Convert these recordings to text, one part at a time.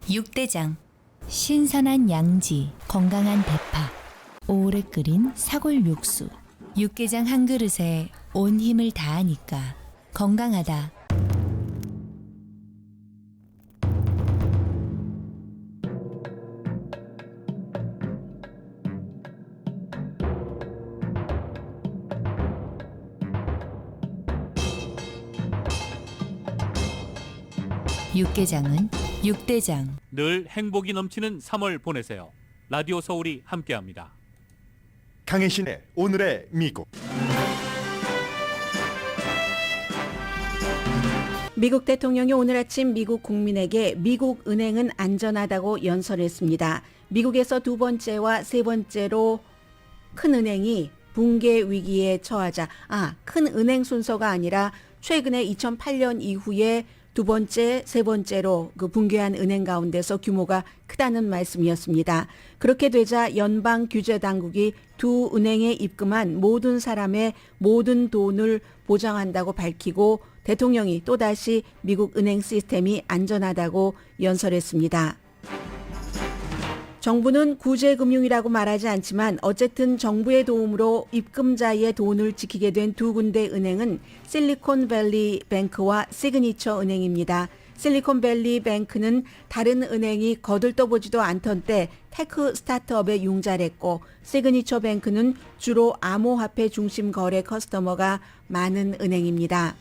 육대장. 신선한 양지, 건강한 대파, 오래 끓인 사골 육수. 육개장 한 그릇에 온 힘을 다하니까 건강하다. 육개장은 육대장. 늘 행복이 넘치는 3월 보내세요. 라디오 서울이 함께합니다. 강혜신의 오늘의 미국. 미국 대통령이 오늘 아침 미국 국민에게 미국 은행은 안전하다고 연설했습니다. 미국에서 두 번째와 세 번째로 큰 은행이 붕괴 위기에 처하자, 큰 은행 순서가 아니라 최근에 2008년 이후에 두 번째, 세 번째로 그 붕괴한 은행 가운데서 규모가 크다는 말씀이었습니다. 그렇게 되자 연방 규제 당국이 두 은행에 입금한 모든 사람의 모든 돈을 보장한다고 밝히고 대통령이 또다시 미국 은행 시스템이 안전하다고 연설했습니다. 정부는 구제금융이라고 말하지 않지만 어쨌든 정부의 도움으로 입금자의 돈을 지키게 된 두 군데 은행은 실리콘밸리 뱅크와 시그니처 은행입니다. 실리콘밸리 뱅크는 다른 은행이 거들떠보지도 않던 때 테크 스타트업에 융자했고 시그니처 뱅크는 주로 암호화폐 중심 거래 커스터머가 많은 은행입니다.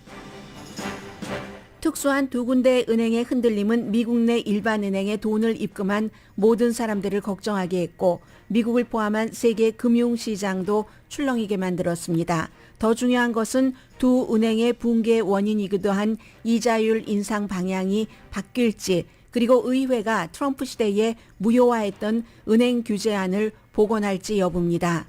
특수한 두 군데 은행의 흔들림은 미국 내 일반 은행에 돈을 입금한 모든 사람들을 걱정하게 했고 미국을 포함한 세계 금융시장도 출렁이게 만들었습니다. 더 중요한 것은 두 은행의 붕괴 원인이기도 한 이자율 인상 방향이 바뀔지 그리고 의회가 트럼프 시대에 무효화했던 은행 규제안을 복원할지 여부입니다.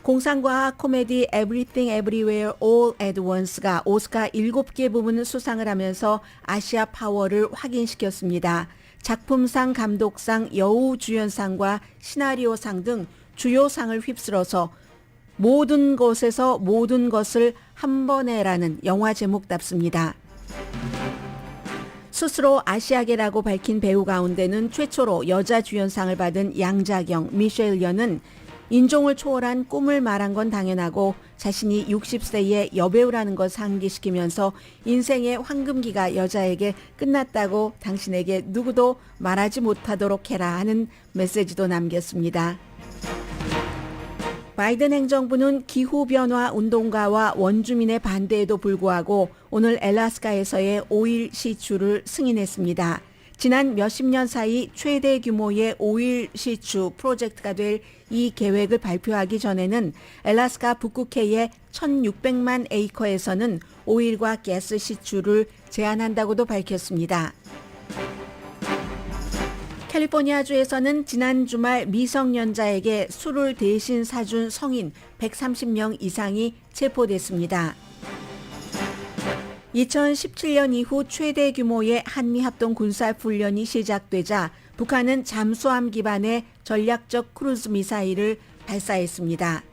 공상과학 코미디 Everything Everywhere All at Once가 오스카 7개 부문 수상을 하면서 아시아 파워를 확인시켰습니다. 작품상, 감독상, 여우주연상과 시나리오상 등 주요 상을 휩쓸어서 모든 것에서 모든 것을 한 번에라는 영화 제목답습니다. 스스로 아시아계라고 밝힌 배우 가운데는 최초로 여자 주연상을 받은 양자경, 미셸 연은 인종을 초월한 꿈을 말한 건 당연하고 자신이 60세의 여배우라는 걸 상기시키면서 인생의 황금기가 여자에게 끝났다고 당신에게 누구도 말하지 못하도록 해라 하는 메시지도 남겼습니다. 바이든 행정부는 기후변화 운동가와 원주민의 반대에도 불구하고 오늘 엘라스카에서의 오일 시추를 승인했습니다. 지난 몇십 년 사이 최대 규모의 오일 시추 프로젝트가 될 이 계획을 발표하기 전에는 엘라스카 북극해의 1600만 에이커에서는 오일과 가스 시추를 제한한다고도 밝혔습니다. 캘리포니아주에서는 지난 주말 미성년자에게 술을 대신 사준 성인 130명 이상이 체포됐습니다. 2017년 이후 최대 규모의 한미합동 군사훈련이 시작되자 북한은 잠수함 기반의 전략적 크루즈 미사일을 발사했습니다.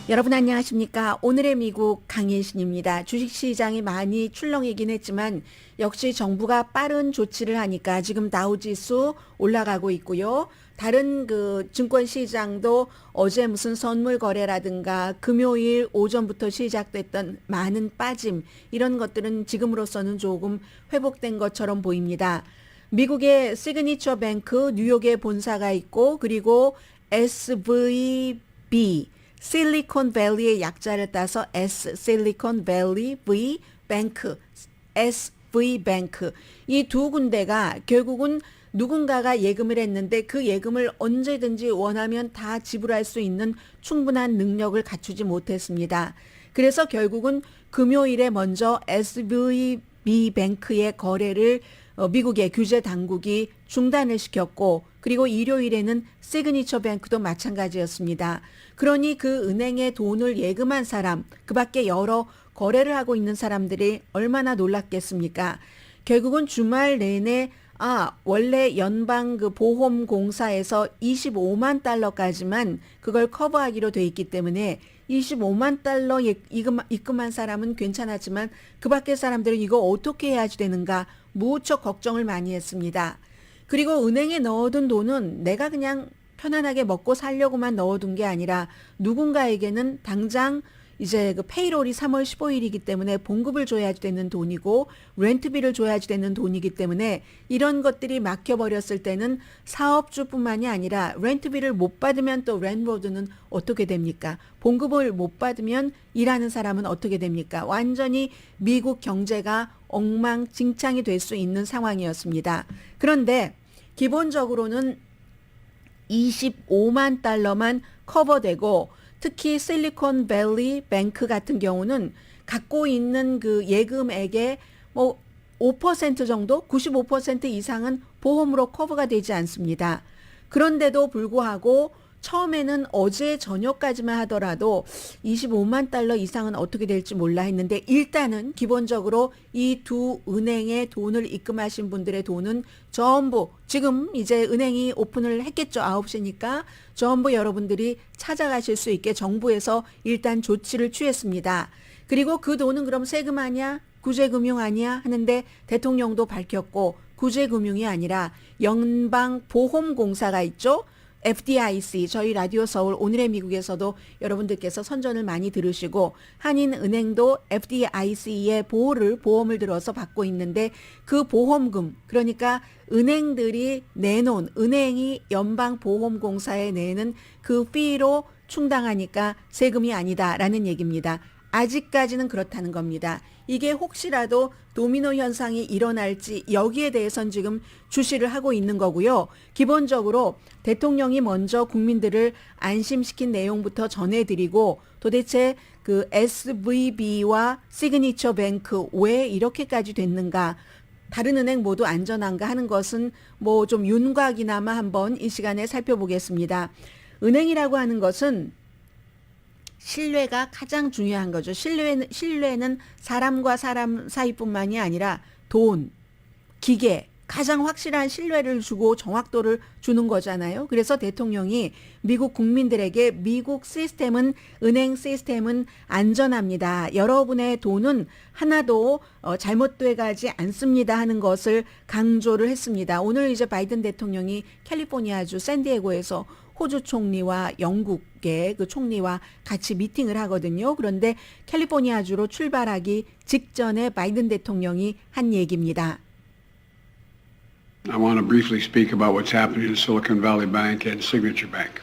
여러분 안녕하십니까? 오늘의 미국 강예신입니다. 주식시장이 많이 출렁이긴 했지만 역시 정부가 빠른 조치를 하니까 지금 다우지수 올라가고 있고요. 다른 증권시장도 어제 무슨 선물 거래라든가 금요일 오전부터 시작됐던 많은 빠짐 이런 것들은 지금으로서는 조금 회복된 것처럼 보입니다. 미국의 시그니처 뱅크 뉴욕에 본사가 있고 그리고 SVB 실리콘밸리의 약자를 따서 S 실리콘밸리 V 뱅크 SV 뱅크 이 두 군데가 결국은 누군가가 예금을 했는데 그 예금을 언제든지 원하면 다 지불할 수 있는 충분한 능력을 갖추지 못했습니다. 그래서 결국은 금요일에 먼저 SVB 뱅크의 거래를 미국의 규제 당국이 중단을 시켰고 그리고 일요일에는 시그니처 뱅크도 마찬가지였습니다. 그러니 그 은행에 돈을 예금한 사람, 그 밖에 여러 거래를 하고 있는 사람들이 얼마나 놀랐겠습니까? 결국은 주말 내내 원래 연방 그 보험공사에서 25만 달러까지만 그걸 커버하기로 돼 있기 때문에 25만 달러 입금한 사람은 괜찮았지만 그 밖의 사람들은 이거 어떻게 해야지 되는가 무척 걱정을 많이 했습니다. 그리고 은행에 넣어둔 돈은 내가 그냥 편안하게 먹고 살려고만 넣어둔 게 아니라 누군가에게는 당장 이제 그 페이롤이 3월 15일이기 때문에 봉급을 줘야지 되는 돈이고 렌트비를 줘야지 되는 돈이기 때문에 이런 것들이 막혀버렸을 때는 사업주뿐만이 아니라 렌트비를 못 받으면 또 랜드로드는 어떻게 됩니까? 봉급을 못 받으면 일하는 사람은 어떻게 됩니까? 완전히 미국 경제가 엉망진창이 될 수 있는 상황이었습니다. 그런데 기본적으로는 25만 달러만 커버되고 특히 실리콘밸리 뱅크 같은 경우는 갖고 있는 그 예금액의 뭐 5% 정도, 95% 이상은 보험으로 커버가 되지 않습니다. 그런데도 불구하고 처음에는 어제 저녁까지만 하더라도 25만 달러 이상은 어떻게 될지 몰라 했는데 일단은 기본적으로 이 두 은행에 돈을 입금하신 분들의 돈은 전부 지금 이제 은행이 오픈을 했겠죠. 9시니까 전부 여러분들이 찾아가실 수 있게 정부에서 일단 조치를 취했습니다. 그리고 그 돈은 그럼 세금 아니야? 구제금융 아니야? 하는데 대통령도 밝혔고 구제금융이 아니라 연방보험공사가 있죠. FDIC, 저희 라디오 서울 오늘의 미국에서도 여러분들께서 선전을 많이 들으시고 한인은행도 FDIC의 보험을 들어서 받고 있는데 그 보험금, 그러니까 은행들이 내놓은, 은행이 연방보험공사에 내는 그 피로 충당하니까 세금이 아니다라는 얘기입니다. 아직까지는 그렇다는 겁니다. 이게 혹시라도 도미노 현상이 일어날지 여기에 대해선 지금 주시를 하고 있는 거고요. 기본적으로 대통령이 먼저 국민들을 안심시킨 내용부터 전해드리고 도대체 그 SVB와 시그니처 뱅크 왜 이렇게까지 됐는가, 다른 은행 모두 안전한가 하는 것은 뭐 좀 윤곽이나마 한번 이 시간에 살펴보겠습니다. 은행이라고 하는 것은 신뢰가 가장 중요한 거죠. 신뢰는 사람과 사람 사이뿐만이 아니라 돈, 기계, 가장 확실한 신뢰를 주고 정확도를 주는 거잖아요. 그래서 대통령이 미국 국민들에게 미국 시스템은, 은행 시스템은 안전합니다. 여러분의 돈은 하나도 잘못돼 가지 않습니다 하는 것을 강조를 했습니다. 오늘 이제 바이든 대통령이 캘리포니아주 샌디에고에서 호주 총리와 영국의 그 총리와 같이 미팅을 하거든요. 그런데 캘리포니아주로 출발하기 직전에 바이든 대통령이 한 얘기입니다. I want to briefly speak about what's happening in Silicon Valley Bank and Signature Bank.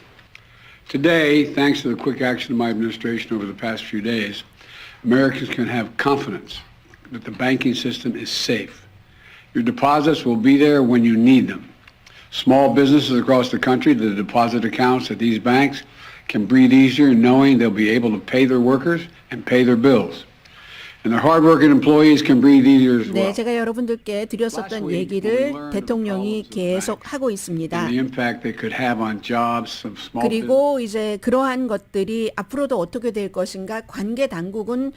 Today, thanks to the quick action of my administration over the past few days, Americans can have confidence that the banking system is safe. Your deposits will be there when you need them. Small businesses across the country, the deposit accounts at these banks can breathe easier knowing they'll be able to pay their workers and pay their bills. And their hard-working employees can breathe easier as well. 네, 제가 여러분들께 드렸었던 얘기를 대통령이 계속 하고 있습니다. And the impact they could have on jobs of small business. 그리고 이제 그러한 것들이 앞으로도 어떻게 될 것인가, 관계 당국은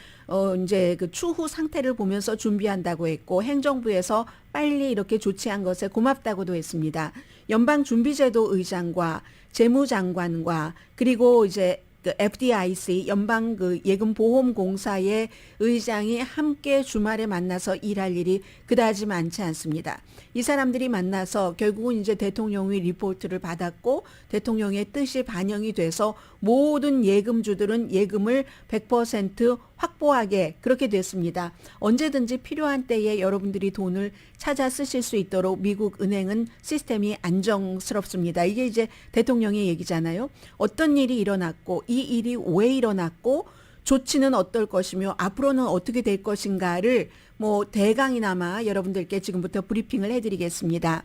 이제 그 추후 상태를 보면서 준비한다고 했고 행정부에서 빨리 이렇게 조치한 것에 고맙다고도 했습니다. 연방준비제도 의장과 재무장관과 그리고 이제 그 FDIC 연방 그 예금보험공사의 의장이 함께 주말에 만나서 일할 일이 그다지 많지 않습니다. 이 사람들이 만나서 결국은 이제 대통령이 리포트를 받았고 대통령의 뜻이 반영이 돼서 모든 예금주들은 예금을 100% 확보하게 그렇게 됐습니다. 언제든지 필요한 때에 여러분들이 돈을 찾아 쓰실 수 있도록 미국 은행은 시스템이 안정스럽습니다. 이게 이제 대통령의 얘기잖아요. 어떤 일이 일어났고 이 일이 왜 일어났고 조치는 어떨 것이며 앞으로는 어떻게 될 것인가를 뭐 대강이나마 여러분들께 지금부터 브리핑을 해드리겠습니다.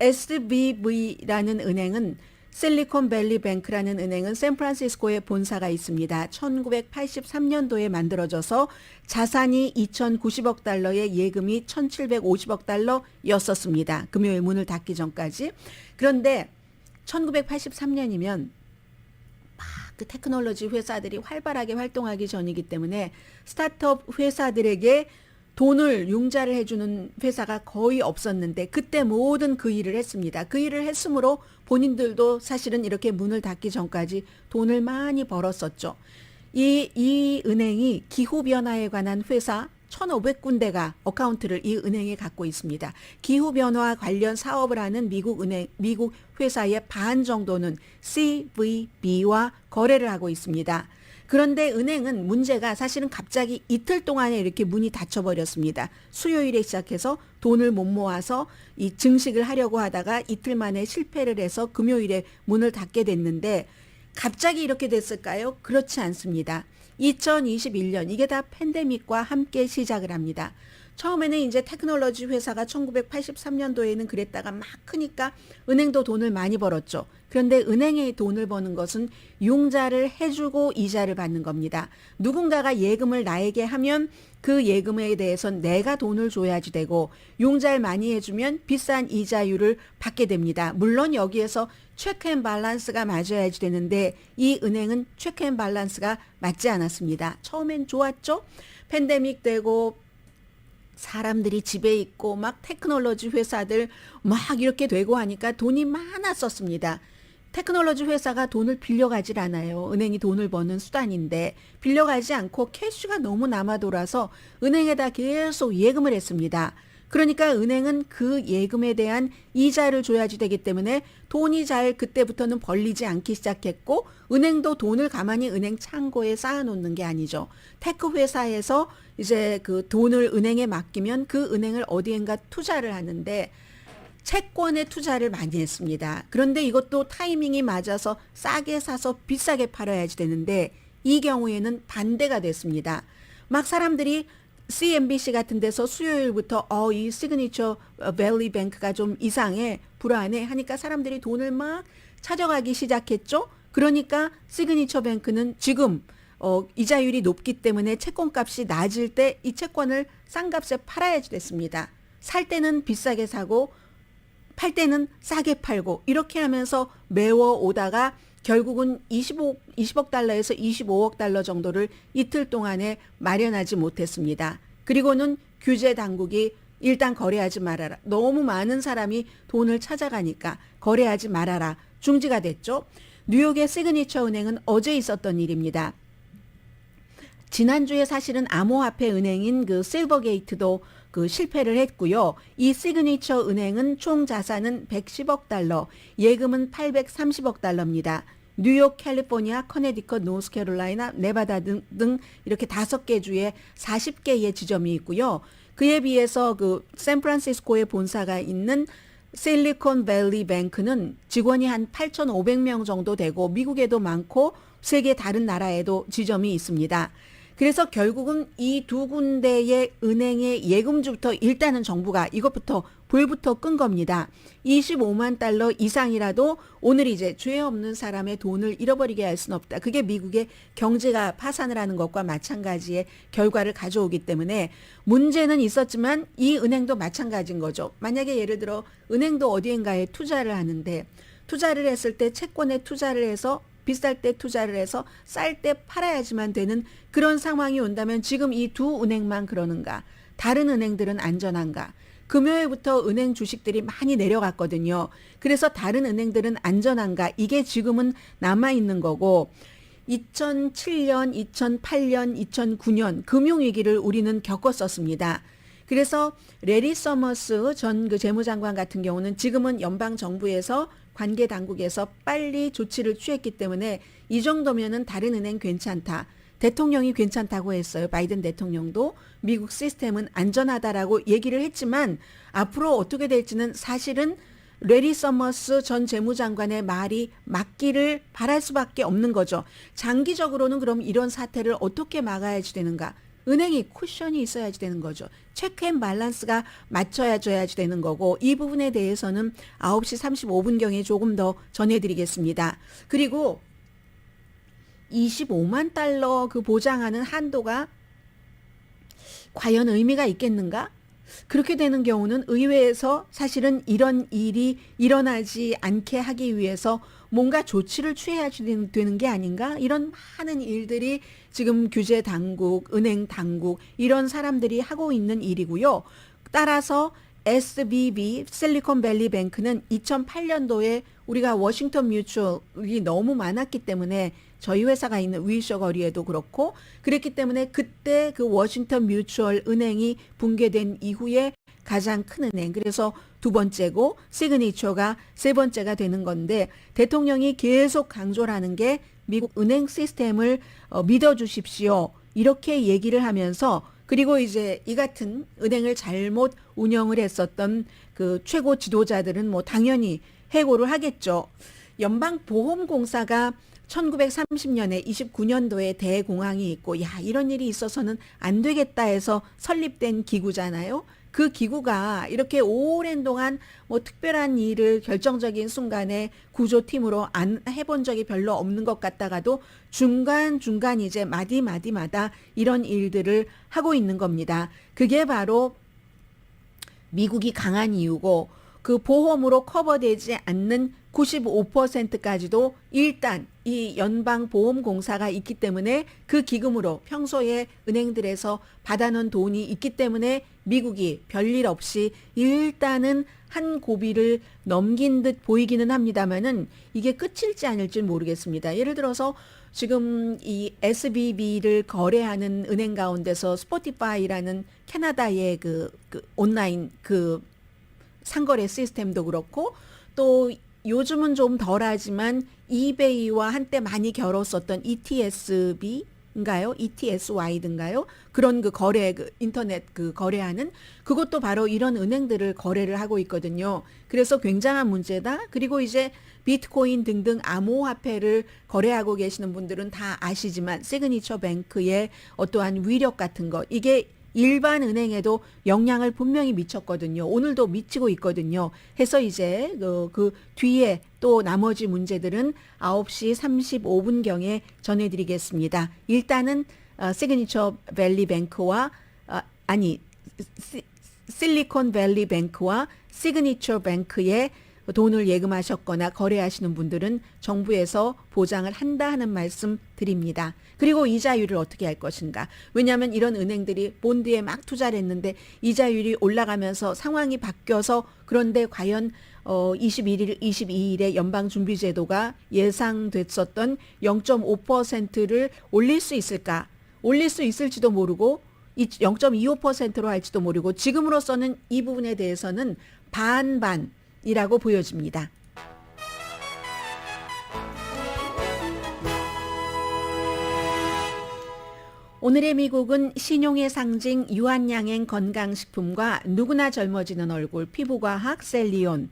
SVB라는 은행은 실리콘밸리 뱅크라는 은행은 샌프란시스코에 본사가 있습니다. 1983년도에 만들어져서 자산이 2,090억 달러에 예금이 1,750억 달러였었습니다. 금요일 문을 닫기 전까지. 그런데 1983년이면 그 테크놀로지 회사들이 활발하게 활동하기 전이기 때문에 스타트업 회사들에게 돈을 융자를 해주는 회사가 거의 없었는데 그때 모든 그 일을 했습니다. 그 일을 했으므로 본인들도 사실은 이렇게 문을 닫기 전까지 돈을 많이 벌었었죠. 이 은행이 기후변화에 관한 회사 1,500군데가 어카운트를 이 은행에 갖고 있습니다. 기후변화 관련 사업을 하는 미국 회사의 반 정도는 CVB와 거래를 하고 있습니다. 그런데 은행은 문제가 사실은 갑자기 이틀 동안에 이렇게 문이 닫혀버렸습니다. 수요일에 시작해서 돈을 못 모아서 이 증식을 하려고 하다가 이틀 만에 실패를 해서 금요일에 문을 닫게 됐는데 갑자기 이렇게 됐을까요? 그렇지 않습니다. 2021년 이게 다 팬데믹과 함께 시작을 합니다. 처음에는 이제 테크놀로지 회사가 1983년도에는 그랬다가 막 크니까 은행도 돈을 많이 벌었죠. 그런데 은행에 돈을 버는 것은 융자를 해주고 이자를 받는 겁니다. 누군가가 예금을 나에게 하면 그 예금에 대해서 내가 돈을 줘야지 되고 융자를 많이 해주면 비싼 이자율을 받게 됩니다. 물론 여기에서 체크 앤 밸런스가 맞아야지 되는데 이 은행은 체크 앤 밸런스가 맞지 않았습니다. 처음엔 좋았죠. 팬데믹 되고 사람들이 집에 있고 막 테크놀로지 회사들 막 이렇게 되고 하니까 돈이 많았었습니다. 테크놀로지 회사가 돈을 빌려가질 않아요. 은행이 돈을 버는 수단인데 빌려가지 않고 캐시가 너무 남아 돌아서 은행에다 계속 예금을 했습니다. 그러니까 은행은 그 예금에 대한 이자를 줘야지 되기 때문에 돈이 잘 그때부터는 벌리지 않기 시작했고 은행도 돈을 가만히 은행 창고에 쌓아놓는 게 아니죠. 테크 회사에서 이제 그 돈을 은행에 맡기면 그 은행을 어디엔가 투자를 하는데 채권에 투자를 많이 했습니다. 그런데 이것도 타이밍이 맞아서 싸게 사서 비싸게 팔아야지 되는데 이 경우에는 반대가 됐습니다. 막 사람들이 CNBC 같은 데서 수요일부터 이 시그니처 밸리 뱅크가 좀 이상해, 불안해 하니까 사람들이 돈을 막 찾아가기 시작했죠. 그러니까 시그니처 뱅크는 지금 이자율이 높기 때문에 채권값이 낮을 때 이 채권을 싼 값에 팔아야지 됐습니다. 살 때는 비싸게 사고 팔 때는 싸게 팔고 이렇게 하면서 메워 오다가 결국은 20억 달러에서 25억 달러 정도를 이틀 동안에 마련하지 못했습니다. 그리고는 규제 당국이 일단 거래하지 말아라. 너무 많은 사람이 돈을 찾아가니까 거래하지 말아라. 중지가 됐죠. 뉴욕의 시그니처 은행은 어제 있었던 일입니다. 지난주에 사실은 암호화폐 은행인 그 실버게이트도 그 실패를 했고요. 이 시그니처 은행은 총 자산은 110억 달러, 예금은 830억 달러입니다. 뉴욕, 캘리포니아, 커네디컷, 노스캐롤라이나, 네바다 등 이렇게 5개 주에 40개의 지점이 있고요. 그에 비해서 그 샌프란시스코에 본사가 있는 실리콘밸리 뱅크는 직원이 한 8,500명 정도 되고 미국에도 많고 세계 다른 나라에도 지점이 있습니다. 그래서 결국은 이 두 군데의 은행의 예금주부터 일단은 정부가 이것부터 불부터 끈 겁니다. 25만 달러 이상이라도 오늘 이제 죄 없는 사람의 돈을 잃어버리게 할 수는 없다. 그게 미국의 경제가 파산을 하는 것과 마찬가지의 결과를 가져오기 때문에 문제는 있었지만 이 은행도 마찬가지인 거죠. 만약에 예를 들어 은행도 어디엔가에 투자를 하는데 투자를 했을 때 채권에 투자를 해서 비쌀 때 투자를 해서 쌀 때 팔아야지만 되는 그런 상황이 온다면 지금 이 두 은행만 그러는가? 다른 은행들은 안전한가? 금요일부터 은행 주식들이 많이 내려갔거든요. 그래서 다른 은행들은 안전한가? 이게 지금은 남아있는 거고 2007년, 2008년, 2009년 금융위기를 우리는 겪었었습니다. 그래서 레리 서머스 전 그 재무장관 같은 경우는 지금은 연방정부에서 관계 당국에서 빨리 조치를 취했기 때문에 이 정도면은 다른 은행 괜찮다. 대통령이 괜찮다고 했어요. 바이든 대통령도 미국 시스템은 안전하다라고 얘기를 했지만 앞으로 어떻게 될지는 사실은 레리 서머스 전 재무장관의 말이 맞기를 바랄 수밖에 없는 거죠. 장기적으로는 그럼 이런 사태를 어떻게 막아야지 되는가? 은행이 쿠션이 있어야지 되는 거죠. 체크 앤 밸런스가 맞춰야지 되는 거고 이 부분에 대해서는 9시 35분경에 조금 더 전해드리겠습니다. 그리고 25만 달러 그 보장하는 한도가 과연 의미가 있겠는가? 그렇게 되는 경우는 의회에서 사실은 이런 일이 일어나지 않게 하기 위해서 뭔가 조치를 취해야 되는 게 아닌가? 이런 많은 일들이 지금 규제 당국, 은행 당국 이런 사람들이 하고 있는 일이고요. 따라서 SVB 실리콘밸리 뱅크는 2008년도에 우리가 워싱턴 뮤추얼이 너무 많았기 때문에 저희 회사가 있는 위셔 거리에도 그렇고 그랬기 때문에 그때 그 워싱턴 뮤추얼 은행이 붕괴된 이후에 가장 큰 은행, 그래서 두 번째고 시그니처가 세 번째가 되는 건데 대통령이 계속 강조를 하는 게 미국 은행 시스템을 믿어주십시오. 이렇게 얘기를 하면서 그리고 이제 이 같은 은행을 잘못 운영을 했었던 그 최고 지도자들은 뭐 당연히 해고를 하겠죠. 연방보험공사가 1930년에 29년도에 대공황이 있고 야 이런 일이 있어서는 안 되겠다 해서 설립된 기구잖아요. 그 기구가 이렇게 오랜 동안 뭐 특별한 일을 결정적인 순간에 구조팀으로 안 해본 적이 별로 없는 것 같다가도 중간중간 이제 마디마디마다 이런 일들을 하고 있는 겁니다. 그게 바로 미국이 강한 이유고 그 보험으로 커버되지 않는 95%까지도 일단 이 연방보험공사가 있기 때문에 그 기금으로 평소에 은행들에서 받아놓은 돈이 있기 때문에 미국이 별일 없이 일단은 한 고비를 넘긴 듯 보이기는 합니다만은 이게 끝일지 아닐지 모르겠습니다. 예를 들어서 지금 이 SVB를 거래하는 은행 가운데서 스포티파이라는 캐나다의 그 온라인 그 상거래 시스템도 그렇고 또 요즘은 좀 덜하지만 이베이와 한때 많이 겨뤘었던 ETSB인가요? ETSY든가요? 그런 그 거래 그 인터넷 그 거래하는 그것도 바로 이런 은행들을 거래를 하고 있거든요. 그래서 굉장한 문제다. 그리고 이제 비트코인 등등 암호화폐를 거래하고 계시는 분들은 다 아시지만 시그니처 뱅크의 어떠한 위력 같은 것 이게 일반 은행에도 영향을 분명히 미쳤거든요. 오늘도 미치고 있거든요. 해서 이제 그 뒤에 또 나머지 문제들은 9시 35분경에 전해드리겠습니다. 일단은 시그니처 밸리 뱅크와 실리콘 밸리 뱅크와 시그니처 뱅크의 돈을 예금하셨거나 거래하시는 분들은 정부에서 보장을 한다 하는 말씀 드립니다. 그리고 이자율을 어떻게 할 것인가. 왜냐하면 이런 은행들이 본드에 막 투자를 했는데 이자율이 올라가면서 상황이 바뀌어서 그런데 과연 21일, 22일에 연방준비제도가 예상됐었던 0.5%를 올릴 수 있을까? 올릴 수 있을지도 모르고 0.25%로 할지도 모르고 지금으로서는 이 부분에 대해서는 반반이라고 보여집니다. 오늘의 미국은 신용의 상징 유한양행 건강식품과 누구나 젊어지는 얼굴 피부과학 셀리온,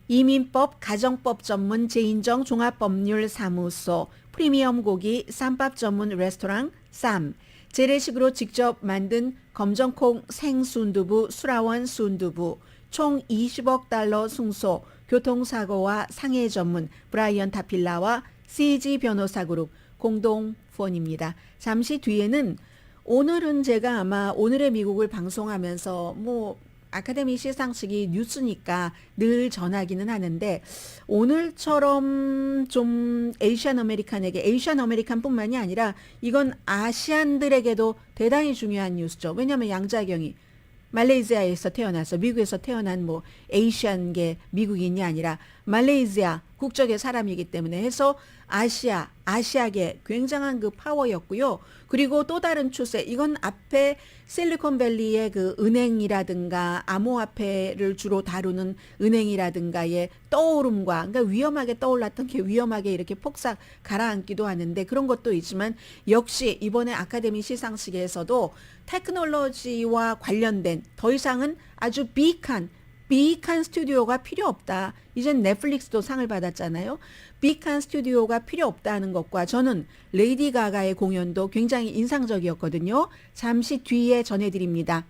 이민법 가정법 전문 제인정 종합법률사무소, 프리미엄 고기 쌈밥 전문 레스토랑 쌈, 재래식으로 직접 만든 검정콩 생순두부 수라원 순두부, 총 20억 달러 승소, 교통사고와 상해 전문 브라이언 타필라와 CG 변호사그룹 공동 후원입니다. 잠시 뒤에는 오늘은 제가 아마 오늘의 미국을 방송하면서 뭐 아카데미 시상식이 뉴스니까 늘 전하기는 하는데 오늘처럼 좀 아시안 아메리칸뿐만이 아니라 이건 아시안들에게도 대단히 중요한 뉴스죠. 왜냐하면 양자경이 말레이시아에서 태어나서 미국에서 태어난 뭐 아시안계 미국인이 아니라 말레이시아 국적의 사람이기 때문에 해서 아시아계 굉장한 그 파워였고요. 그리고 또 다른 추세, 이건 앞에 실리콘밸리의 그 은행이라든가 암호화폐를 주로 다루는 은행이라든가의 떠오름과, 그러니까 위험하게 떠올랐던 게 위험하게 이렇게 폭삭 가라앉기도 하는데 그런 것도 있지만 역시 이번에 아카데미 시상식에서도 테크놀로지와 관련된 더 이상은 아주 비익한 스튜디오가 필요 없다. 이젠 넷플릭스도 상을 받았잖아요. 비익한 스튜디오가 필요 없다는 것과 저는 레이디 가가의 공연도 굉장히 인상적이었거든요. 잠시 뒤에 전해드립니다.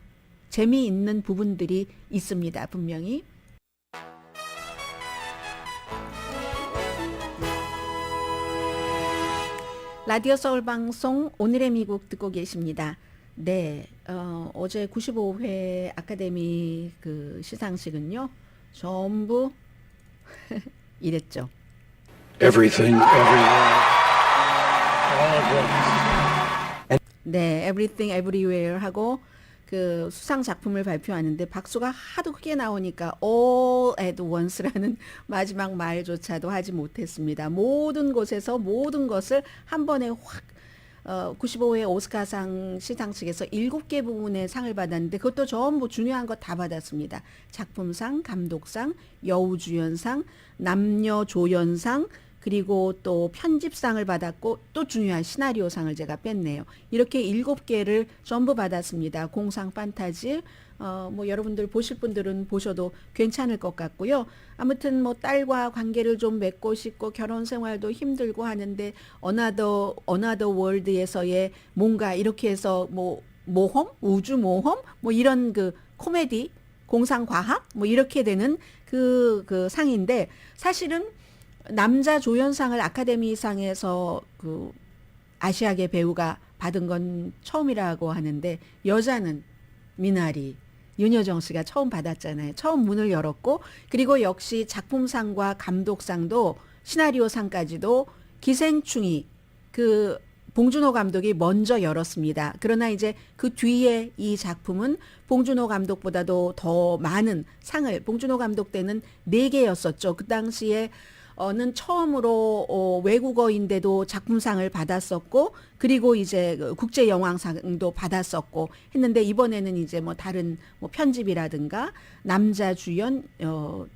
재미있는 부분들이 있습니다. 분명히. 라디오 서울 방송 오늘의 미국 듣고 계십니다. 네, 어제 95회 아카데미 그 시상식은요, 전부 이랬죠. everything, everywhere, all at once. 네, Everything Everywhere 하고 그 수상 작품을 발표하는데 박수가 하도 크게 나오니까 All at Once라는 마지막 말조차도 하지 못했습니다. 모든 곳에서 모든 것을 한 번에 확 95회 오스카상 시상식에서 7개 부문의 상을 받았는데 그것도 전부 중요한 거 다 받았습니다. 작품상, 감독상, 여우주연상, 남녀조연상, 그리고 또 편집상을 받았고 또 중요한 시나리오상을 제가 뺐네요. 이렇게 7개를 전부 받았습니다. 공상 판타지 뭐 여러분들 보실 분들은 보셔도 괜찮을 것 같고요. 아무튼 뭐 딸과 관계를 좀 맺고 싶고 결혼 생활도 힘들고 하는데 어나더 월드에서의 뭔가 이렇게 해서 뭐 모험, 우주 모험 뭐 이런 그 코미디, 공상 과학 뭐 이렇게 되는 그 상인데 사실은 남자 조연상을 아카데미상에서 그 아시아계 배우가 받은 건 처음이라고 하는데 여자는 미나리 윤여정 씨가 처음 받았잖아요. 처음 문을 열었고 그리고 역시 작품상과 감독상도 시나리오상까지도 기생충이 그 봉준호 감독이 먼저 열었습니다. 그러나 이제 그 뒤에 이 작품은 봉준호 감독보다도 더 많은 상을 봉준호 감독 때는 4개였었죠. 그 당시에 는 처음으로 외국어인데도 작품상을 받았었고 그리고 이제 국제 영화상도 받았었고 했는데 이번에는 이제 뭐 다른 뭐 편집이라든가 남자 주연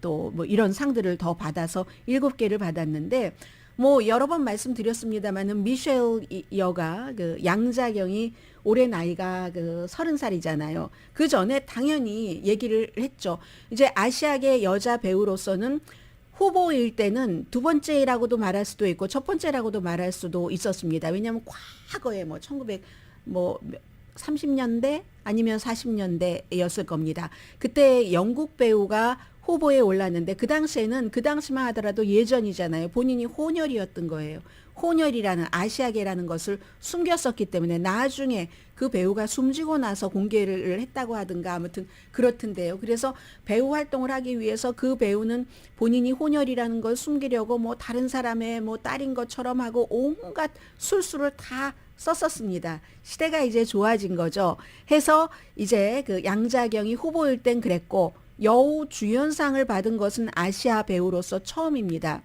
또 뭐 이런 상들을 더 받아서 7개를 받았는데 뭐 여러 번 말씀드렸습니다마는 미셸 여가 그 양자경이 올해 나이가 그 30살이잖아요. 그 전에 당연히 얘기를 했죠. 이제 아시아계 여자 배우로서는 후보일 때는 두 번째라고도 말할 수도 있고 첫 번째라고도 말할 수도 있었습니다. 왜냐하면 과거에 뭐 30년대 아니면 40년대였을 겁니다. 그때 영국 배우가 후보에 올랐는데 그 당시에는 그 당시만 하더라도 예전이잖아요. 본인이 혼혈이었던 거예요. 혼혈이라는 아시아계라는 것을 숨겼었기 때문에 나중에 그 배우가 숨지고 나서 공개를 했다고 하든가 아무튼 그렇던데요. 그래서 배우 활동을 하기 위해서 그 배우는 본인이 혼혈이라는 걸 숨기려고 뭐 다른 사람의 뭐 딸인 것처럼 하고 온갖 술수를 다 썼었습니다. 시대가 이제 좋아진 거죠. 해서 이제 그 양자경이 후보일 땐 그랬고 여우 주연상을 받은 것은 아시아 배우로서 처음입니다.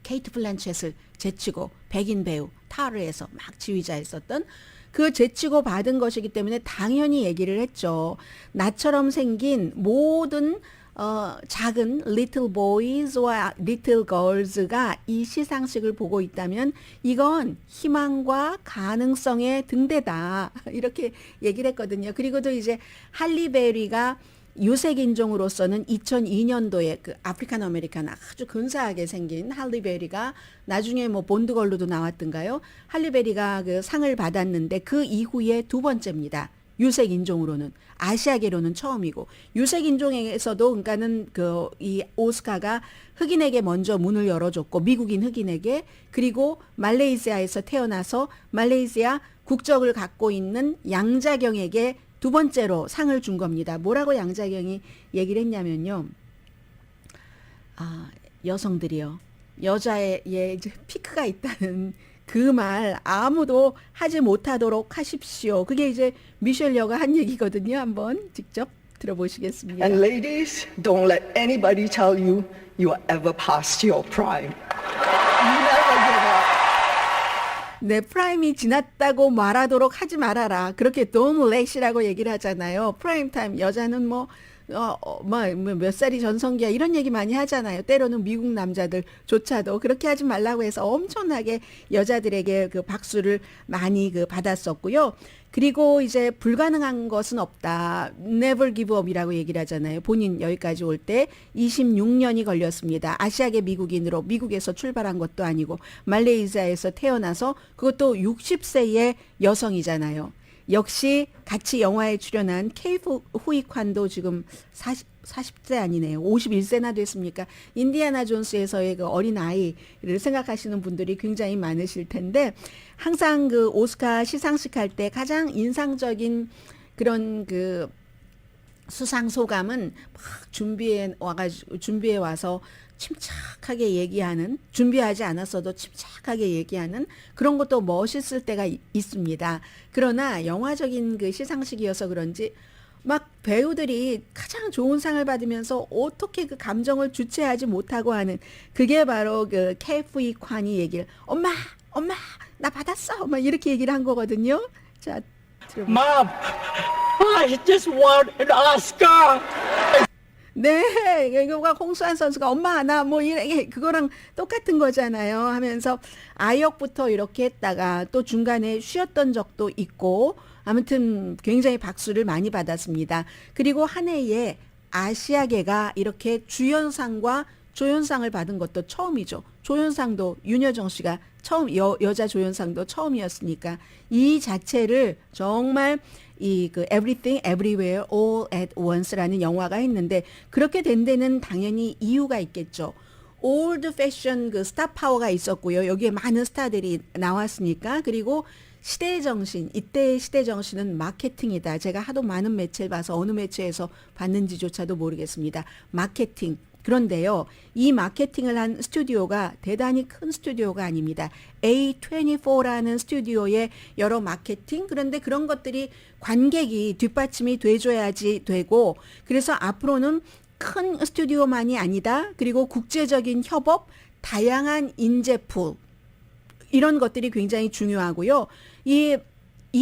케이트 블란쳇을 제치고 백인 배우 타르에서 막 지휘자였었던 그 제치고 받은 것이기 때문에 당연히 얘기를 했죠. 나처럼 생긴 모든 작은 little boys와 little girls가 이 시상식을 보고 있다면 이건 희망과 가능성의 등대다. 이렇게 얘기를 했거든요. 그리고도 이제 할리베리가 유색 인종으로서는 2002년도에 그 아프리칸 아메리칸 아주 근사하게 생긴 할리베리가 나중에 뭐 본드걸로도 나왔던가요? 할리베리가 그 상을 받았는데 그 이후에 두 번째입니다. 유색 인종으로는 아시아계로는 처음이고 유색 인종에서도 그러니까는 그 이 오스카가 흑인에게 먼저 문을 열어줬고 미국인 흑인에게 그리고 말레이시아에서 태어나서 말레이시아 국적을 갖고 있는 양자경에게 두 번째로 상을 준 겁니다. 뭐라고 양자경이 얘기를 했냐면요. 여성들이요. 여자의 이제 피크가 있다는 그 말 아무도 하지 못하도록 하십시오. 그게 이제 미셸 여가 한 얘기거든요. 한번 직접 들어보시겠습니다. And ladies, don't let anybody tell you you are ever past your prime. You never give up. 네, 프라임이 지났다고 말하도록 하지 말아라. 그렇게 don't let이라고 얘기를 하잖아요. 프라임 타임 여자는 몇 살이 전성기야 이런 얘기 많이 하잖아요. 때로는 미국 남자들조차도 그렇게 하지 말라고 해서 엄청나게 여자들에게 그 박수를 많이 그 받았었고요. 그리고 이제 불가능한 것은 없다. Never give up이라고 얘기를 하잖아요. 본인 여기까지 올 때 26년이 걸렸습니다. 아시아계 미국인으로 미국에서 출발한 것도 아니고 말레이시아에서 태어나서 그것도 60세의 여성이잖아요. 역시 같이 영화에 출연한 케이프 후이칸도 지금 40세 아니네요. 51세나 됐습니까? 인디아나 존스에서의 그 어린 아이를 생각하시는 분들이 굉장히 많으실 텐데 항상 그 오스카 시상식 할 때 가장 인상적인 그런 그 수상 소감은 막 준비해 와서 침착하게 얘기하는, 준비하지 않았어도 침착하게 얘기하는 그런 것도 멋있을 때가 있습니다. 그러나 영화적인 그 시상식이어서 그런지 막 배우들이 가장 좋은 상을 받으면서 어떻게 그 감정을 주체하지 못하고 하는, 그게 바로 그 캐프이 콴이 얘기를 엄마 나 받았어 막 이렇게 얘기를 한 거거든요. 자, 들어보세요. Mom, I just won an Oscar. 네, 이거가 홍수환 선수가 엄마 나 뭐 이래 그거랑 똑같은 거잖아요 하면서 아역부터 이렇게 했다가 또 중간에 쉬었던 적도 있고, 아무튼 굉장히 박수를 많이 받았습니다. 그리고 한 해에 아시아계가 이렇게 주연상과 조연상을 받은 것도 처음이죠. 조연상도 윤여정 씨가 처음, 여자 조연상도 처음이었으니까 이 자체를 정말 이 그 Everything Everywhere All at Once라는 영화가 했는데, 그렇게 된 데는 당연히 이유가 있겠죠. 올드 패션 그 스타 파워가 있었고요. 여기에 많은 스타들이 나왔으니까. 그리고 시대의 정신, 이때의 시대 정신은 마케팅이다. 제가 하도 많은 매체를 봐서 어느 매체에서 봤는지조차도 모르겠습니다. 마케팅. 그런데요, 이 마케팅을 한 스튜디오가 대단히 큰 스튜디오가 아닙니다. A24라는 스튜디오의 여러 마케팅, 그런데 그런 것들이 관객이 뒷받침이 돼줘야지 되고, 그래서 앞으로는 큰 스튜디오만이 아니다. 그리고 국제적인 협업, 다양한 인재풀, 이런 것들이 굉장히 중요하고요. 이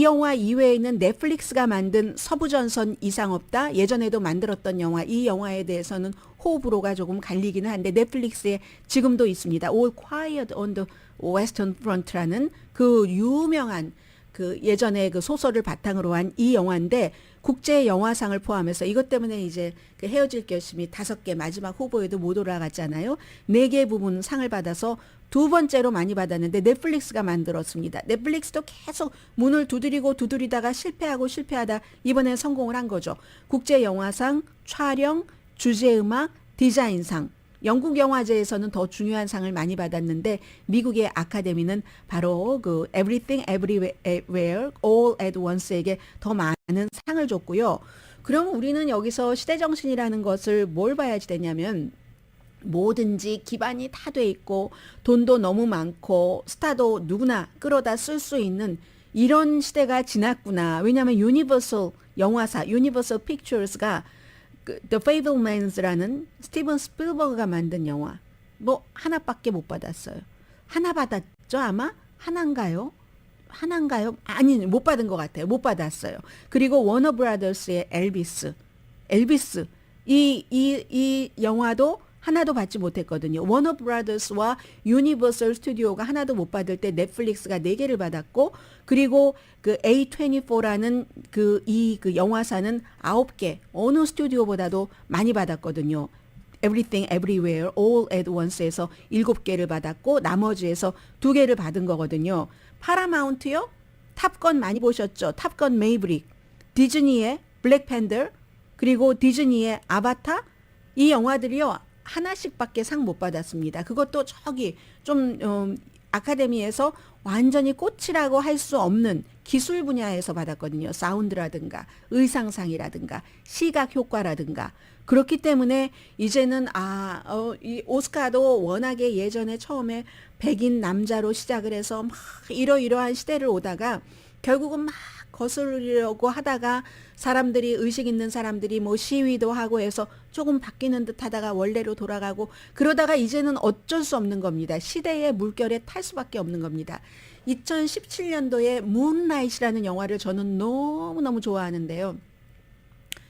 영화 이외에는 넷플릭스가 만든 서부전선 이상 없다. 예전에도 만들었던 영화, 이 영화에 대해서는 호불호가 조금 갈리기는 한데 넷플릭스에 지금도 있습니다. All Quiet on the Western Front라는 그 유명한 그 예전에 그 소설을 바탕으로 한 이 영화인데, 국제 영화상을 포함해서 이것 때문에 이제 그 헤어질 결심이 5개 마지막 후보에도 못 올라갔잖아요. 4개 부분 상을 받아서 두 번째로 많이 받았는데 넷플릭스가 만들었습니다. 넷플릭스도 계속 문을 두드리다가 실패하다 이번엔 성공을 한 거죠. 국제 영화상, 촬영, 주제음악, 디자인상, 영국 영화제에서는 더 중요한 상을 많이 받았는데 미국의 아카데미는 바로 그 Everything Everywhere All at Once에게 더 많은 상을 줬고요. 그럼 우리는 여기서 시대정신이라는 것을 뭘 봐야지 되냐면, 뭐든지 기반이 다 돼 있고 돈도 너무 많고 스타도 누구나 끌어다 쓸 수 있는 이런 시대가 지났구나. 왜냐하면 유니버설 영화사, 유니버설 픽처스가 그 The Fabelmans라는 스티븐 스필버그가 만든 영화 뭐 하나밖에 못 받았어요. 하나 받았죠 아마? 하나인가요? 아니 못 받은 것 같아요. 못 받았어요. 그리고 워너 브라더스의 엘비스 이 영화도 하나도 받지 못했거든요. 워너 브라더스와 유니버설 스튜디오가 하나도 못 받을 때 넷플릭스가 4개를 받았고, 그리고 그 A24라는 그 영화사는 9개, 어느 스튜디오보다도 많이 받았거든요. Everything Everywhere All at Once에서 7개를 받았고 나머지에서 2개를 받은 거거든요. 파라마운트요? 탑건 많이 보셨죠? 탑건 메이브릭, 디즈니의 블랙팬더, 그리고 디즈니의 아바타, 이 영화들이요 하나씩밖에 상 못 받았습니다. 그것도 저기 좀 아카데미에서 완전히 꽃이라고 할 수 없는 기술 분야에서 받았거든요. 사운드라든가 의상상이라든가 시각 효과라든가. 그렇기 때문에 이제는 이 오스카도 워낙에 예전에 처음에 백인 남자로 시작을 해서 막 이러이러한 시대를 오다가 결국은 막 거스르려고 하다가 사람들이, 의식 있는 사람들이 뭐 시위도 하고 해서 조금 바뀌는 듯 하다가 원래로 돌아가고, 그러다가 이제는 어쩔 수 없는 겁니다. 시대의 물결에 탈 수밖에 없는 겁니다. 2017년도에 문라이트라는 영화를 저는 너무너무 좋아하는데요.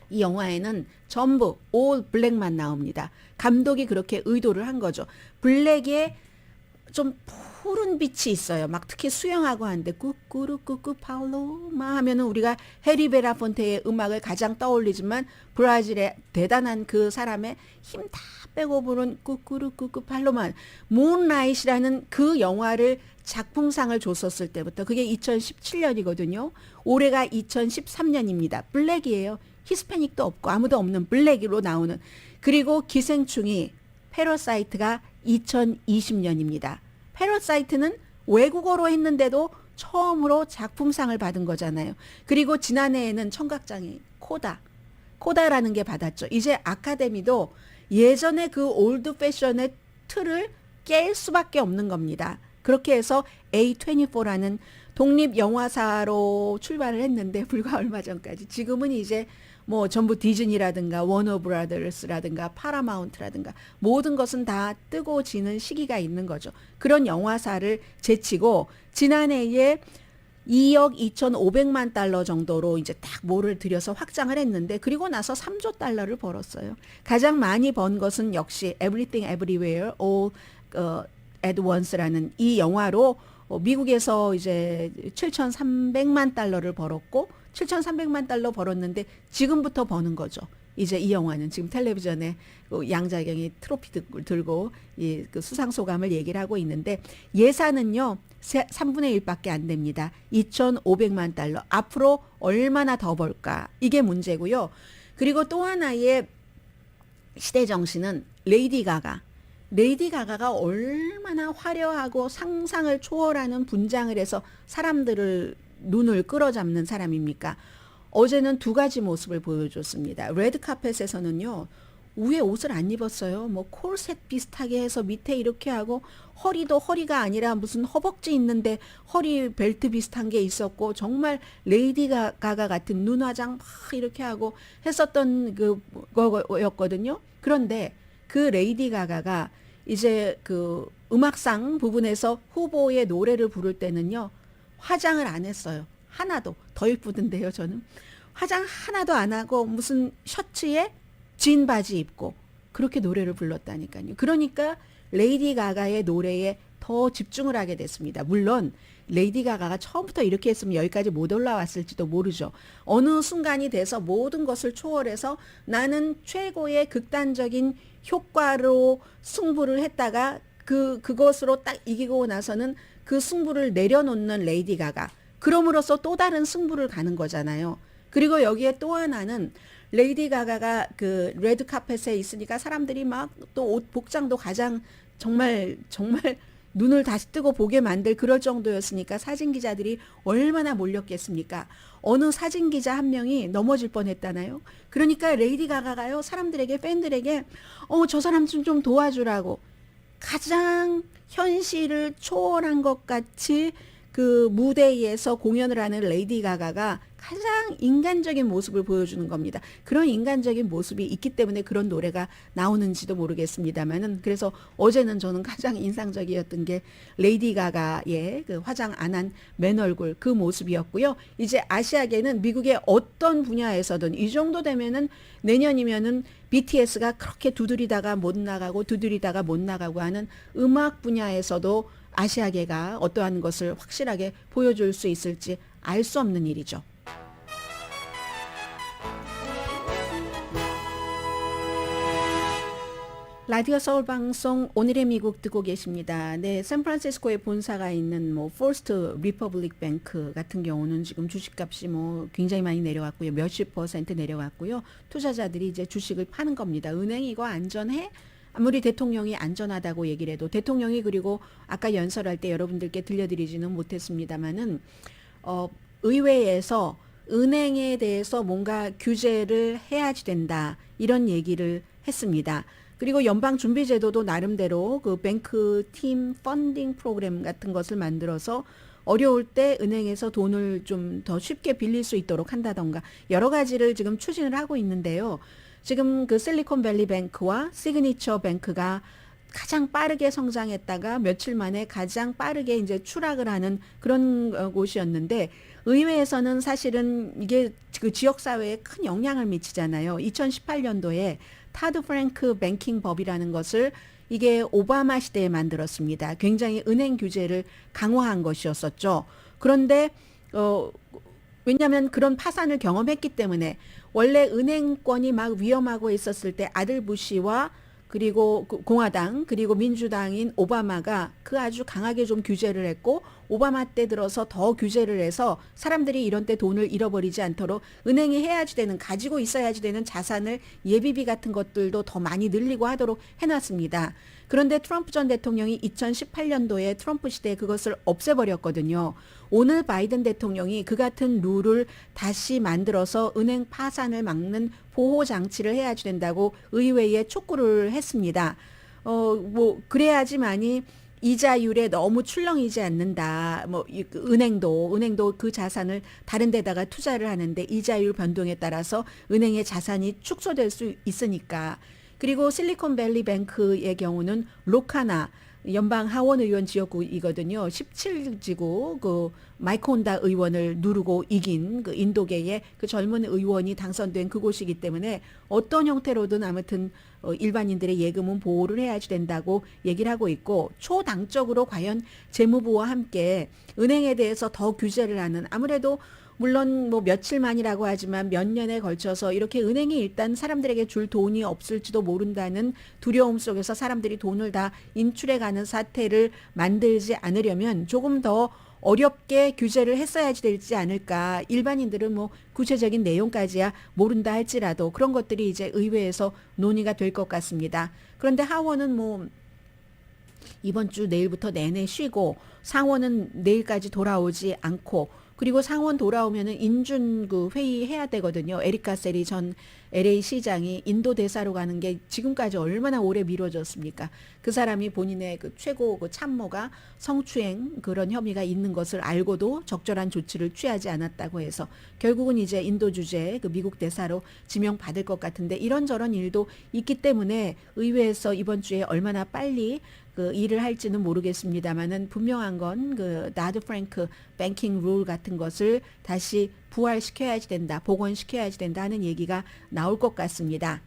이 영화에는 전부 올 블랙만 나옵니다. 감독이 그렇게 의도를 한 거죠. 블랙에 좀 푸른 빛이 있어요. 막 특히 수영하고 하는데 꾸꾸루꾸꾸 파울로마 하면은 우리가 해리 베라폰테의 음악을 가장 떠올리지만 브라질의 대단한 그 사람의 힘 다 빼고 부른 꾸꾸루꾸꾸 팔로마, 문라이트라는 그 영화를 작품상을 줬었을 때부터, 그게 2017년이거든요. 올해가 2013년입니다. 블랙이에요. 히스패닉도 없고 아무도 없는 블랙으로 나오는. 그리고 기생충이 패러사이트가 2020년입니다. 패러사이트는 외국어로 했는데도 처음으로 작품상을 받은 거잖아요. 그리고 지난해에는 청각장애인 코다라는 게 받았죠. 이제 아카데미도 예전에 그 올드 패션의 틀을 깰 수밖에 없는 겁니다. 그렇게 해서 A24라는 독립 영화사로 출발을 했는데 불과 얼마 전까지 지금은 이제 뭐 전부 디즈니라든가 워너브라더스라든가 파라마운트라든가 모든 것은 다 뜨고 지는 시기가 있는 거죠. 그런 영화사를 제치고 지난해에 2억 2,500만 달러 정도로 이제 딱 뭐를 들여서 확장을 했는데 그리고 나서 3조 달러를 벌었어요. 가장 많이 번 것은 역시 Everything Everywhere All at Once라는 이 영화로 미국에서 이제 7,300만 달러를 벌었고 7,300만 달러 벌었는데 지금부터 버는 거죠. 이제 이 영화는 지금 텔레비전에 양자경이 트로피 들고 그 수상 소감을 얘기를 하고 있는데 예산은요 3분의 1밖에 안 됩니다. 2,500만 달러. 앞으로 얼마나 더 벌까? 이게 문제고요. 그리고 또 하나의 시대 정신은 레이디 가가. 레이디 가가가 얼마나 화려하고 상상을 초월하는 분장을 해서 사람들을 눈을 끌어잡는 사람입니까? 어제는 두 가지 모습을 보여줬습니다. 레드카펫에서는요. 위에 옷을 안 입었어요. 뭐 콜셋 비슷하게 해서 밑에 이렇게 하고 허리도 허리가 아니라 무슨 허벅지 있는데 허리 벨트 비슷한 게 있었고 정말 레이디 가가 같은 눈화장 막 이렇게 하고 했었던 그거였거든요. 그런데 그 레이디 가가가 이제 그 음악상 부분에서 후보의 노래를 부를 때는요. 화장을 안 했어요. 하나도. 더 이쁘던데요, 저는. 화장 하나도 안 하고 무슨 셔츠에 진 바지 입고 그렇게 노래를 불렀다니까요. 그러니까 레이디 가가의 노래에 더 집중을 하게 됐습니다. 물론 레이디 가가가 처음부터 이렇게 했으면 여기까지 못 올라왔을지도 모르죠. 어느 순간이 돼서 모든 것을 초월해서 나는 최고의 극단적인 효과로 승부를 했다가 그것으로 딱 이기고 나서는 그 승부를 내려놓는 레이디 가가. 그럼으로써 또 다른 승부를 가는 거잖아요. 그리고 여기에 또 하나는 레이디 가가가 그 레드 카펫에 있으니까 사람들이 막 또 옷 복장도 가장 정말 눈을 다시 뜨고 보게 만들 그럴 정도였으니까 사진 기자들이 얼마나 몰렸겠습니까? 어느 사진 기자 한 명이 넘어질 뻔했다나요? 그러니까 레이디 가가가요 사람들에게 팬들에게 저 사람 좀 도와주라고 가장 현실을 초월한 것 같이 그 무대에서 공연을 하는 레이디 가가가 가장 인간적인 모습을 보여주는 겁니다. 그런 인간적인 모습이 있기 때문에 그런 노래가 나오는지도 모르겠습니다만은 그래서 어제는 저는 가장 인상적이었던 게 레이디 가가의 그 화장 안 한 맨 얼굴 그 모습이었고요. 이제 아시아계는 미국의 어떤 분야에서든 이 정도 되면은 내년이면은 BTS가 그렇게 두드리다가 못 나가고 두드리다가 못 나가고 하는 음악 분야에서도 아시아계가 어떠한 것을 확실하게 보여줄 수 있을지 알 수 없는 일이죠. 라디오 서울 방송 오늘의 미국 듣고 계십니다. 네, 샌프란시스코에 본사가 있는 뭐 퍼스트 리퍼블릭 뱅크 같은 경우는 지금 주식값이 뭐 굉장히 많이 내려왔고요. 몇십 % 내려왔고요. 투자자들이 이제 주식을 파는 겁니다. 은행이 이거 안전해? 아무리 대통령이 안전하다고 얘기를 해도 대통령이 그리고 아까 연설할 때 여러분들께 들려드리지는 못했습니다만은 의회에서 은행에 대해서 뭔가 규제를 해야지 된다 이런 얘기를 했습니다. 그리고 연방준비제도도 나름대로 그 뱅크 팀 펀딩 프로그램 같은 것을 만들어서 어려울 때 은행에서 돈을 좀 더 쉽게 빌릴 수 있도록 한다던가 여러 가지를 지금 추진을 하고 있는데요. 지금 그 실리콘밸리 뱅크와 시그니처 뱅크가 가장 빠르게 성장했다가 며칠 만에 가장 빠르게 이제 추락을 하는 그런 곳이었는데 의회에서는 사실은 이게 그 지역사회에 큰 영향을 미치잖아요. 2018년도에 타드 프랭크 뱅킹 법이라는 것을 이게 오바마 시대에 만들었습니다. 굉장히 은행 규제를 강화한 것이었었죠. 그런데 왜냐하면 그런 파산을 경험했기 때문에 원래 은행권이 막 위험하고 있었을 때 아들 부시와 그리고 공화당 그리고 민주당인 오바마가 그 아주 강하게 좀 규제를 했고 오바마 때 들어서 더 규제를 해서 사람들이 이런 때 돈을 잃어버리지 않도록 은행이 해야지 되는, 가지고 있어야지 되는 자산을 예비비 같은 것들도 더 많이 늘리고 하도록 해놨습니다. 그런데 트럼프 전 대통령이 2018년도에 트럼프 시대에 그것을 없애버렸거든요. 오늘 바이든 대통령이 그 같은 룰을 다시 만들어서 은행 파산을 막는 보호 장치를 해야지 된다고 의회에 촉구를 했습니다. 그래야지만이 이자율에 너무 출렁이지 않는다. 은행도 그 자산을 다른 데다가 투자를 하는데 이자율 변동에 따라서 은행의 자산이 축소될 수 있으니까. 그리고 실리콘밸리 뱅크의 경우는 로카나 연방 하원 의원 지역구이거든요. 17지구 그 마이크 혼다 의원을 누르고 이긴 그 인도계의 그 젊은 의원이 당선된 그곳이기 때문에 어떤 형태로든 아무튼 일반인들의 예금은 보호를 해야지 된다고 얘기를 하고 있고, 초당적으로 과연 재무부와 함께 은행에 대해서 더 규제를 하는, 아무래도 물론 뭐 며칠만이라고 하지만 몇 년에 걸쳐서 이렇게 은행이 일단 사람들에게 줄 돈이 없을지도 모른다는 두려움 속에서 사람들이 돈을 다 인출해가는 사태를 만들지 않으려면 조금 더 어렵게 규제를 했어야지 되지 않을까. 일반인들은 뭐 구체적인 내용까지야 모른다 할지라도 그런 것들이 이제 의회에서 논의가 될 것 같습니다. 그런데 하원은 뭐 이번 주 내일부터 내내 쉬고 상원은 내일까지 돌아오지 않고, 그리고 상원 돌아오면은 인준 그 회의 해야 되거든요. 에리카 세리 전 LA 시장이 인도 대사로 가는 게 지금까지 얼마나 오래 미뤄졌습니까? 그 사람이 본인의 그 최고 그 참모가 성추행 그런 혐의가 있는 것을 알고도 적절한 조치를 취하지 않았다고 해서 결국은 이제 인도 주재 그 미국 대사로 지명받을 것 같은데, 이런저런 일도 있기 때문에 의회에서 이번 주에 얼마나 빨리 그 일을 할지는 모르겠습니다만은 분명한 건 그 나드 프랭크 뱅킹 룰 같은 것을 다시 부활시켜야지 된다, 복원시켜야지 된다 하는 얘기가 나올 것 같습니다.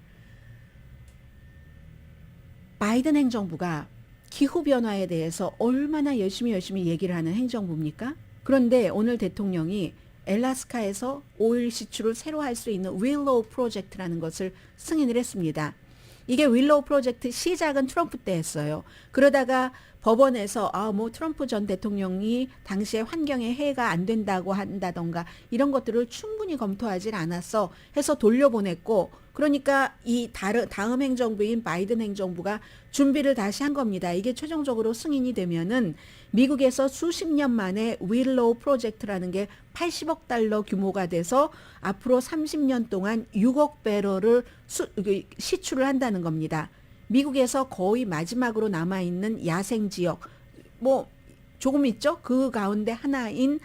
바이든 행정부가 기후변화에 대해서 얼마나 열심히 얘기를 하는 행정부입니까? 그런데 오늘 대통령이 엘라스카에서 오일 시추를 새로 할 수 있는 윌로우 프로젝트라는 것을 승인을 했습니다. 이게 윌로우 프로젝트 시작은 트럼프 때 했어요. 그러다가 법원에서 트럼프 전 대통령이 당시에 환경에 해가 안 된다고 한다던가 이런 것들을 충분히 검토하지 않았어 해서 돌려보냈고, 그러니까 이 다음 행정부인 바이든 행정부가 준비를 다시 한 겁니다. 이게 최종적으로 승인이 되면은 미국에서 수십 년 만에 윌로우 프로젝트라는 게 80억 달러 규모가 돼서 앞으로 30년 동안 6억 배럴을 시추를 한다는 겁니다. 미국에서 거의 마지막으로 남아있는 야생 지역, 뭐 조금 있죠? 그 가운데 하나인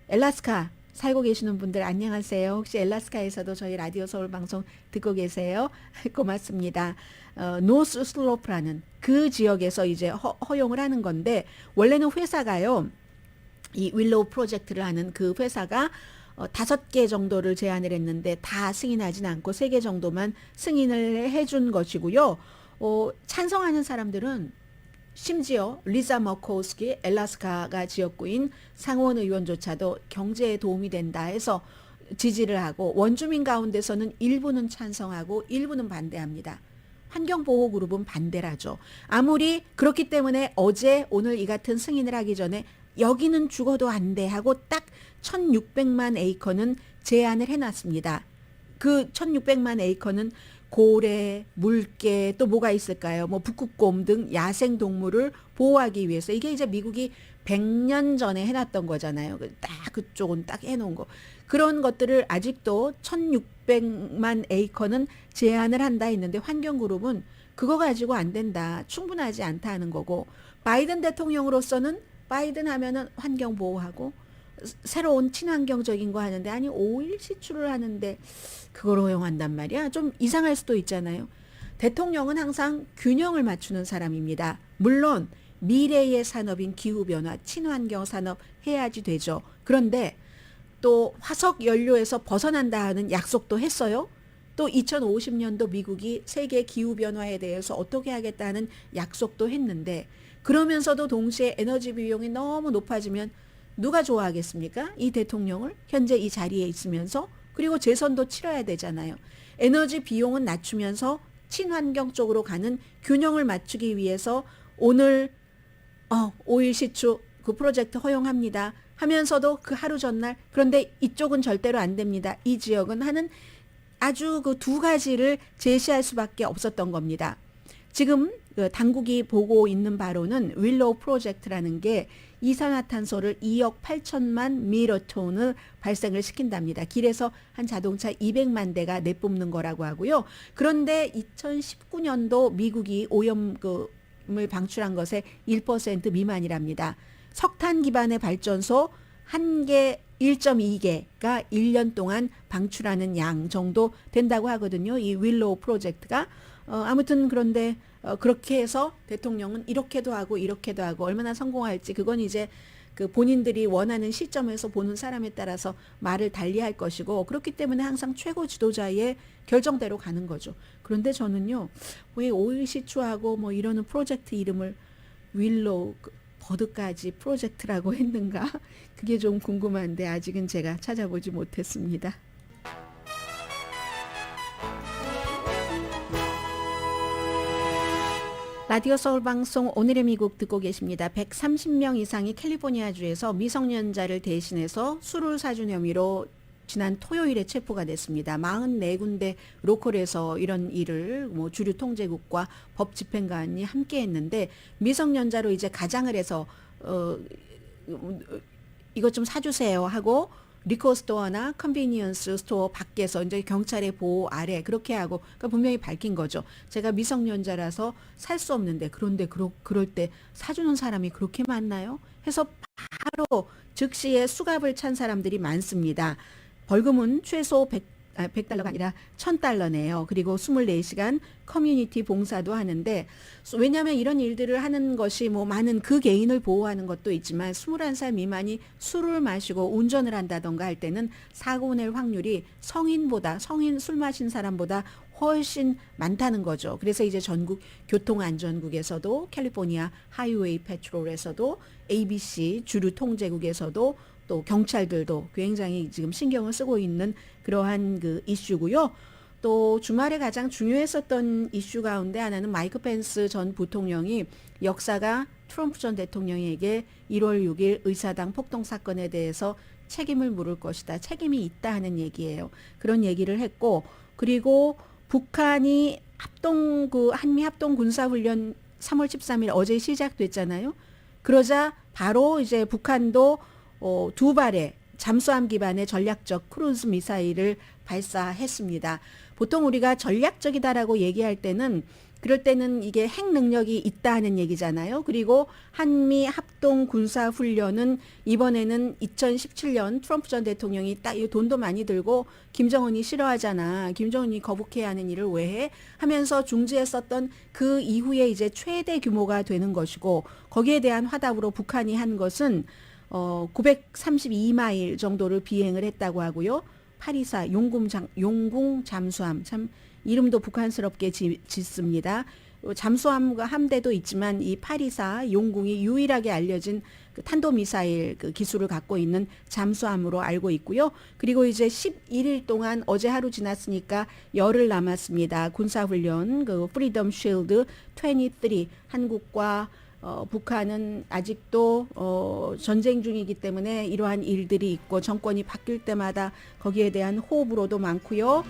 엘라스카 살고 계시는 분들 안녕하세요. 혹시 엘라스카에서도 저희 라디오 서울 방송 듣고 계세요? 고맙습니다. 노스 슬로프라는 그 지역에서 이제 허용을 하는 건데, 원래는 회사가요, 이 윌로우 프로젝트를 하는 그 회사가 5개 정도를 제안을 했는데 다 승인하진 않고 3개 정도만 승인을 해준 것이고요. 찬성하는 사람들은 심지어 리자 머코스키 엘라스카가 지역구인 상원 의원조차도 경제에 도움이 된다 해서 지지를 하고, 원주민 가운데서는 일부는 찬성하고 일부는 반대합니다. 환경보호그룹은 반대라죠. 아무리 그렇기 때문에 어제 오늘 이 같은 승인을 하기 전에 여기는 죽어도 안 돼 하고 딱 1600만 에이커는 제안을 해놨습니다. 그 1600만 에이커는 고래, 물개, 또 뭐가 있을까요? 뭐 북극곰 등 야생 동물을 보호하기 위해서, 이게 이제 미국이 100년 전에 해놨던 거잖아요. 딱 그쪽은 딱 해놓은 거. 그런 것들을 아직도 1600만 에이커는 제한을 한다 했는데 환경그룹은 그거 가지고 안 된다, 충분하지 않다 하는 거고, 바이든 대통령으로서는 바이든 하면은 환경 보호하고 새로운 친환경적인 거 하는데, 아니 오일 시추를 하는데 그걸 허용한단 말이야. 좀 이상할 수도 있잖아요. 대통령은 항상 균형을 맞추는 사람입니다. 물론 미래의 산업인 기후변화, 친환경 산업 해야지 되죠. 그런데 또 화석 연료에서 벗어난다 하는 약속도 했어요. 또 2050년도 미국이 세계 기후변화에 대해서 어떻게 하겠다는 약속도 했는데, 그러면서도 동시에 에너지 비용이 너무 높아지면 누가 좋아하겠습니까? 이 대통령을 현재 이 자리에 있으면서. 그리고 재선도 치러야 되잖아요. 에너지 비용은 낮추면서 친환경 쪽으로 가는 균형을 맞추기 위해서 오늘 오일 시추 그 프로젝트 허용합니다 하면서도 그 하루 전날 그런데 이쪽은 절대로 안 됩니다. 이 지역은 하는 아주 그 두 가지를 제시할 수밖에 없었던 겁니다. 지금 그 당국이 보고 있는 바로는 윌로우 프로젝트라는 게 이산화탄소를 2억 8천만 미러톤을 발생을 시킨답니다. 길에서 한 자동차 200만 대가 내뿜는 거라고 하고요. 그런데 2019년도 미국이 오염을 방출한 것의 1% 미만이랍니다. 석탄 기반의 발전소 한 개 1.2개가 1년 동안 방출하는 양 정도 된다고 하거든요. 이 윌로우 프로젝트가. 아무튼 그런데 그렇게 해서 대통령은 이렇게도 하고 이렇게도 하고 얼마나 성공할지 그건 이제 그 본인들이 원하는 시점에서 보는 사람에 따라서 말을 달리할 것이고 그렇기 때문에 항상 최고 지도자의 결정대로 가는 거죠. 그런데 저는요. 왜 오일시추하고 뭐 이러는 프로젝트 이름을 윌로우 버드까지 프로젝트라고 했는가? 그게 좀 궁금한데 아직은 제가 찾아보지 못했습니다. 라디오 서울 방송 오늘의 미국 듣고 계십니다. 130명 이상이 캘리포니아주에서 미성년자를 대신해서 술을 사준 혐의로 지난 토요일에 체포가 됐습니다. 44군데 로컬에서 이런 일을 뭐 주류 통제국과 법 집행관이 함께 했는데 미성년자로 이제 가장을 해서 이것 좀 사주세요 하고 리커 스토어나 컨비니언스 스토어 밖에서 이제 경찰의 보호 아래 그렇게 하고 그러니까 분명히 밝힌 거죠. 제가 미성년자라서 살 수 없는데 그런데 그럴 때 사주는 사람이 그렇게 많나요? 해서 바로 즉시에 수갑을 찬 사람들이 많습니다. 벌금은 최소 100달러가 아니라 1000달러네요. 그리고 24시간 커뮤니티 봉사도 하는데 왜냐하면 이런 일들을 하는 것이 뭐 많은 그 개인을 보호하는 것도 있지만 21살 미만이 술을 마시고 운전을 한다던가 할 때는 사고 낼 확률이 성인 술 마신 사람보다 훨씬 많다는 거죠. 그래서 이제 전국 교통안전국에서도 캘리포니아 하이웨이 패트롤에서도 ABC 주류 통제국에서도 또 경찰들도 굉장히 지금 신경을 쓰고 있는 그러한 그 이슈고요. 또 주말에 가장 중요했었던 이슈 가운데 하나는 마이크 펜스 전 부통령이 역사가 트럼프 전 대통령에게 1월 6일 의사당 폭동 사건에 대해서 책임을 물을 것이다. 책임이 있다 하는 얘기예요. 그런 얘기를 했고 그리고 북한이 한미 합동 군사훈련 3월 13일 어제 시작됐잖아요. 그러자 바로 이제 북한도 두 발의 잠수함 기반의 전략적 크루즈 미사일을 발사했습니다. 보통 우리가 전략적이다라고 얘기할 때는 그럴 때는 이게 핵 능력이 있다 하는 얘기잖아요. 그리고 한미 합동 군사 훈련은 이번에는 2017년 트럼프 전 대통령이 딱 돈도 많이 들고 김정은이 싫어하잖아. 김정은이 거북해야 하는 일을 왜 해? 하면서 중지했었던 그 이후에 이제 최대 규모가 되는 것이고 거기에 대한 화답으로 북한이 한 것은 932마일 정도를 비행을 했다고 하고요. 824 용궁 잠수함 참 이름도 북한스럽게 짓습니다. 잠수함과 함대도 있지만 이 824 용궁이 유일하게 알려진 그 탄도미사일 그 기술을 갖고 있는 잠수함으로 알고 있고요. 그리고 이제 11일 동안 어제 하루 지났으니까 열흘 남았습니다. 군사훈련 그 프리덤 쉴드 23 한국과 북한은 아직도 전쟁 중이기 때문에 이러한 일들이 있고 정권이 바뀔 때마다 거기에 대한 호불호도 많고요.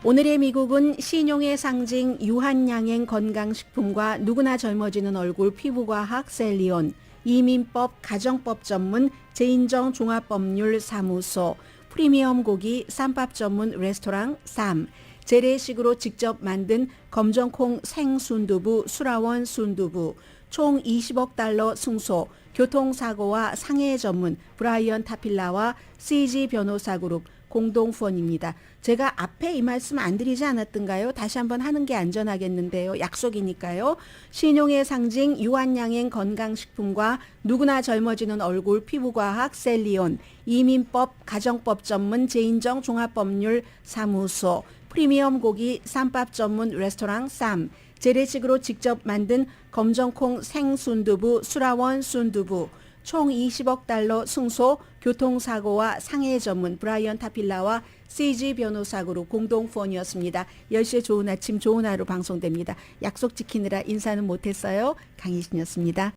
오늘의 미국은 신용의 상징 유한양행 건강식품과 누구나 젊어지는 얼굴 피부과학 셀리온, 이민법 가정법 전문 제인정 종합법률사무소, 프리미엄 고기 쌈밥 전문 레스토랑 쌈, 재래식으로 직접 만든 검정콩 생순두부 수라원 순두부, 총 20억 달러 승소, 교통사고와 상해 전문 브라이언 타필라와 CG 변호사그룹 공동 후원입니다. 제가 앞에 이 말씀 안 드리지 않았던가요? 다시 한번 하는 게 안전하겠는데요. 약속이니까요. 신용의 상징 유한양행 건강식품과 누구나 젊어지는 얼굴 피부과학 셀리온, 이민법 가정법 전문 제인정 종합법률사무소, 프리미엄 고기 쌈밥 전문 레스토랑 쌈, 재래식으로 직접 만든 검정콩 생순두부 수라원 순두부, 총 20억 달러 승소, 교통사고와 상해 전문 브라이언 타필라와 CG 변호사그룹 공동 후원이었습니다. 10시에 좋은 아침 좋은 하루 방송됩니다. 약속 지키느라 인사는 못했어요. 강희신이었습니다.